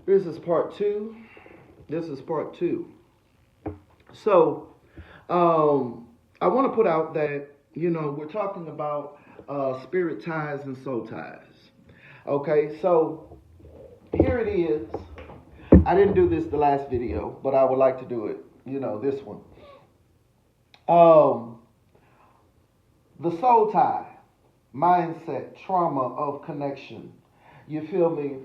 This is part two. This is part two. So, I want to put out that, we're talking about spirit ties and soul ties. Okay, so here it is. I didn't do this the last video, but I would like to do it, this one. Um, the soul tie, mindset, trauma of connection. You feel me?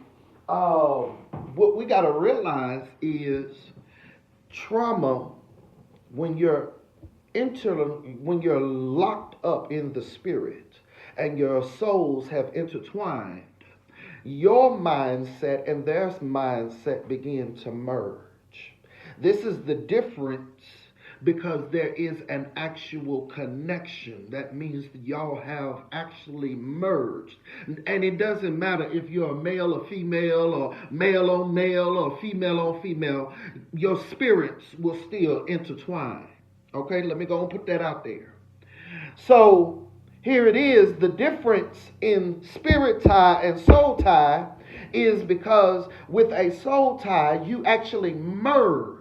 What we got to realize is trauma when you're when you're locked up in the spirit and your souls have intertwined, your mindset and their mindset begin to merge. This is the difference because there is an actual connection. That means that y'all have actually merged. And it doesn't matter if you're a male or female or male on male or female on female, your spirits will still intertwine. Okay, let me go and put that out there. So here it is. The difference in spirit tie and soul tie is because with a soul tie, you actually merge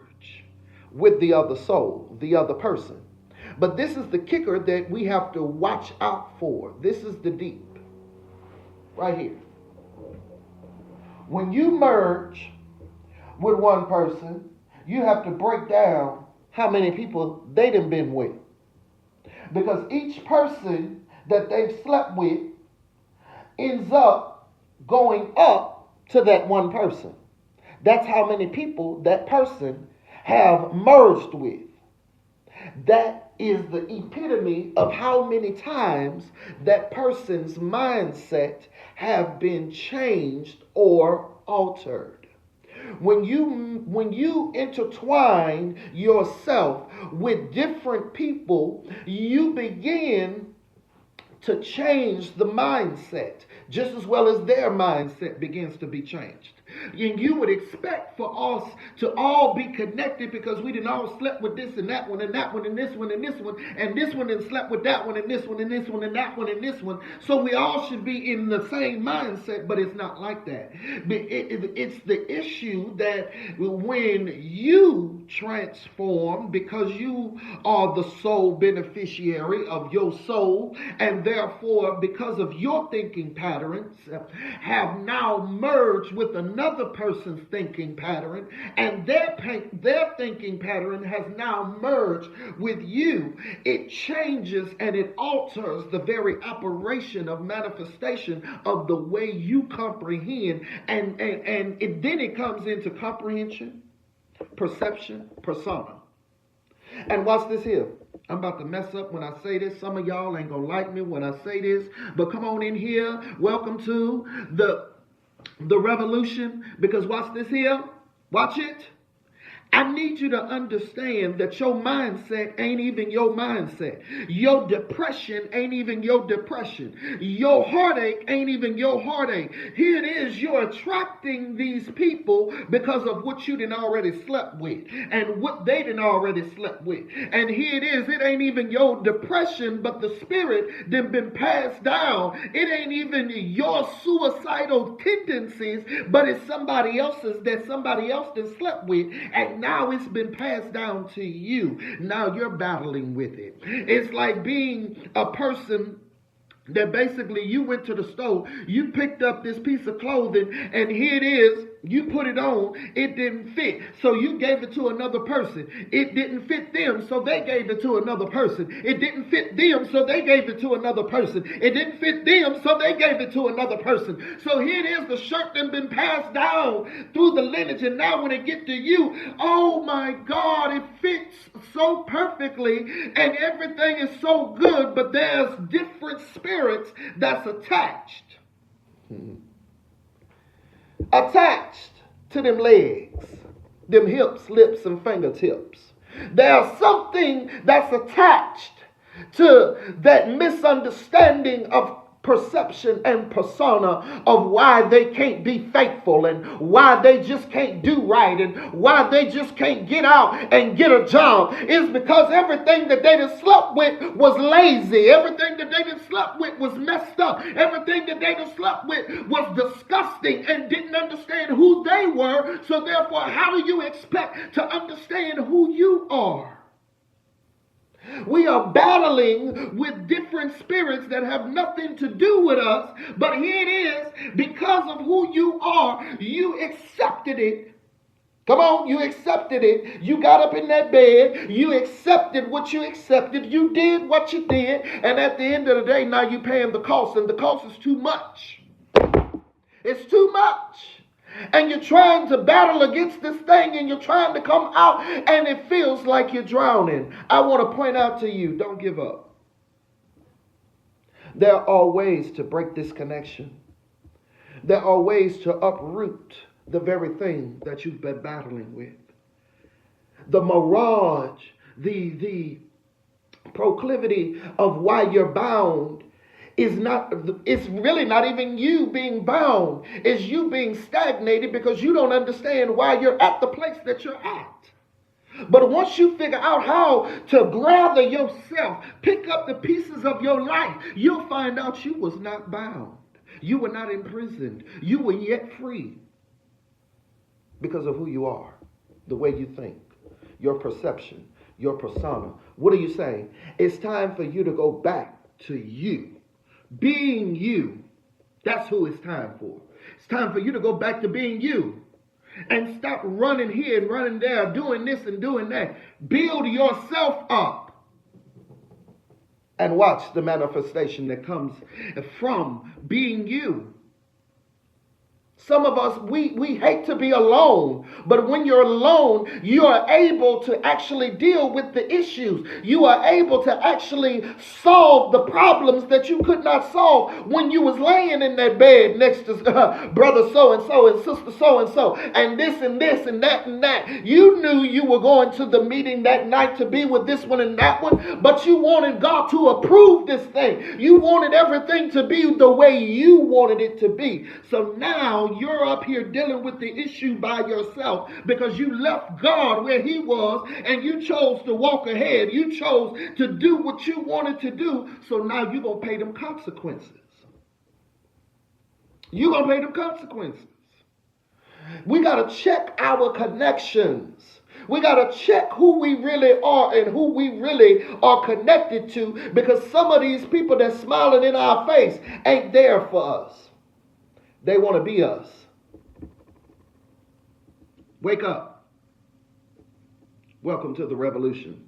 with the other soul, the other person. But this is the kicker that we have to watch out for. This is the deep. Right here. When you merge with one person, you have to break down how many people they done been with. Because each person that they've slept with ends up going up to that one person. That's how many people that person have merged with. That is the epitome of how many times that person's mindset have been changed or altered. When you intertwine yourself with different people, you begin to change the mindset just as well as their mindset begins to be changed. And you would expect for us to all be connected because we didn't all slept with this and that one and that one and this one and this one and this one and slept with that one and this one and this one and that one and this one. So we all should be in the same mindset, but it's not like that. It's the issue that when you transform because you are the sole beneficiary of your soul and therefore because of your thinking patterns have now merged with another person's thinking pattern and their thinking pattern has now merged with you, it changes and it alters the very operation of manifestation of the way you comprehend and then it comes into comprehension, perception, persona. And watch this here. I'm about to mess up when I say this. Some of y'all ain't gonna like me when I say this, but come on in here. Welcome to the revolution, because watch this here. Watch it. I need you to understand that your mindset ain't even your mindset. Your depression ain't even your depression. Your heartache ain't even your heartache. Here it is, you're attracting these people because of what you done already slept with and what they done already slept with. And here it is, it ain't even your depression, but the spirit done been passed down. It ain't even your suicidal tendencies, but it's somebody else's that somebody else done slept with. And now it's been passed down to you. Now you're battling with it. It's like being a person that basically you went to the store, you picked up this piece of clothing, and here it is, you put it on, it didn't fit. So you gave it to another person. It didn't fit them, so they gave it to another person. It didn't fit them, so they gave it to another person. It didn't fit them, so they gave it to another person. So here it is, the shirt that been passed down through the lineage, and now when it get to you, oh my God, it fits so perfectly, and everything is so good, but there's different spirits that's attached. Attached to them legs, them hips, lips, and fingertips. There's something that's attached to that misunderstanding of perception and persona of why they can't be faithful and why they just can't do right and why they just can't get out and get a job is because everything that they done slept with was lazy. Everything that they done slept with was messed up. Everything that they done slept with was disgusting and didn't understand who they were, so therefore, how do you expect to understand who you are? We are battling with different spirits that have nothing to do with us, but here it is, because of who you are, you accepted it. Come on, you accepted it. You got up in that bed. You accepted what you accepted. You did what you did. And at the end of the day, now you're paying the cost. And the cost is too much. It's too much. And you're trying to battle against this thing. And you're trying to come out. And it feels like you're drowning. I want to point out to you, don't give up. There are ways to break this connection. There are ways to uproot the very thing that you've been battling with. The mirage, the proclivity of why you're bound it's really not even you being bound. It's you being stagnated because you don't understand why you're at the place that you're at. But once you figure out how to gather yourself, pick up the pieces of your life, you'll find out you was not bound. You were not imprisoned. You were yet free. Because of who you are, the way you think, your perception, your persona. What are you saying? It's time for you to go back to you. Being you. That's who it's time for. It's time for you to go back to being you. And stop running here and running there, doing this and doing that. Build yourself up. And watch the manifestation that comes from being you. Some of us, we hate to be alone, but when you're alone, you are able to actually deal with the issues. You are able to actually solve the problems that you could not solve when you was laying in that bed next to brother so-and-so and sister so-and-so and this and this and that and that. You knew you were going to the meeting that night to be with this one and that one, but you wanted God to approve this thing. You wanted everything to be the way you wanted it to be. So now you're up here dealing with the issue by yourself because you left God where he was and you chose to walk ahead. You chose to do what you wanted to do. So now you're going to pay them consequences. You're going to pay them consequences. We got to check our connections. We got to check who we really are and who we really are connected to, because some of these people that's smiling in our face ain't there for us. They want to be us. Wake up. Welcome to the revolution.